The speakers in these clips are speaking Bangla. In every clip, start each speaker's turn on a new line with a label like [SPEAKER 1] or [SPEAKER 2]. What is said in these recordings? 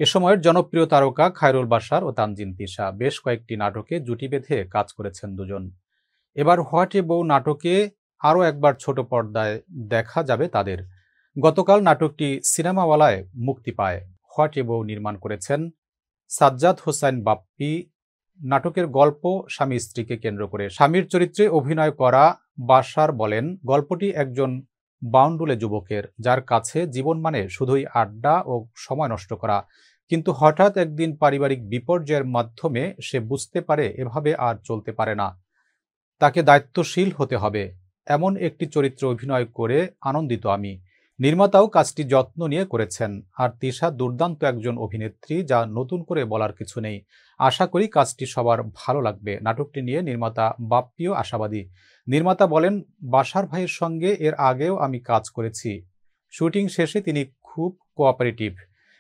[SPEAKER 1] এ সময়ের জনপ্রিয় তারকা খায়রুল বাশার ও তানজিন তিশা বেশ কয়েকটি নাটকে জুটি বেঁধে কাজ করেছেন দুজন। এবার হোয়াট এ বউ নাটকে আরও একবার ছোট পর্দায় দেখা যাবে তাদের। গতকাল নাটকটি সিনেমাওয়ালায় মুক্তি পায়। হোয়াট এ বউ নির্মাণ করেছেন সাজ্জাদ হোসাইন বাপ্পি। নাটকের গল্প স্বামী স্ত্রীকে কেন্দ্র করে। স্বামীর চরিত্রে অভিনয় করা বাশার বলেন, গল্পটি একজন বাউন্ডুলে যুবকের, যার কাছে জীবন মানে শুধুই আড্ডা ও সময় নষ্ট করা। কিন্তু হঠাৎ একদিন পারিবারিক বিপর্যয়ের মাধ্যমে সে বুঝতে পারে এভাবে আর চলতে পারে না, তাকে দায়িত্বশীল হতে হবে। এমন একটি চরিত্রে অভিনয় করে আনন্দিত আমি। নির্মাতাও কাজটি যত্ন নিয়ে করেছেন। আর তিশা দুর্দান্ত একজন অভিনেত্রী, যা নতুন করে বলার কিছু নেই। আশা করি কাজটি সবার ভালো লাগবে। নাটকটি নিয়ে নির্মাতা বাপ্পিও আশাবাদী। নির্মাতা বলেন, বাশার ভাইয়ের সঙ্গে এর আগেও আমি কাজ করেছি। শুটিং শেষে তিনি খুব কোঅপারেটিভ।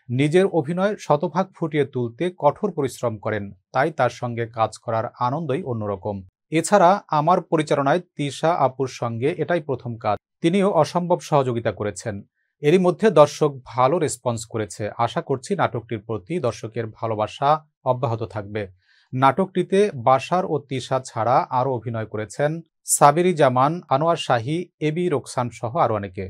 [SPEAKER 1] নিজের অভিনয় শতভাগ ফুটিয়ে তুলতে কঠোর পরিশ্রম করেন, তাই তার সঙ্গে কাজ করার আনন্দই অন্যরকম। এছাড়া আমার পরিচালনায় তিশা আপুর সঙ্গে এটাই প্রথম কাজ। তিনিও অসম্ভব সহযোগিতা করেছেন। এরই মধ্যে দর্শক ভালো রেসপন্স করেছে। আশা করছি নাটকটির প্রতি দর্শকের ভালোবাসা অব্যাহত থাকবে। নাটকটিতে বাশার ও তিশা ছাড়া আরও অভিনয় করেছেন সাবেরি জামান, আনোয়ার শাহী, এবি রোকসান সহ আরও অনেকে।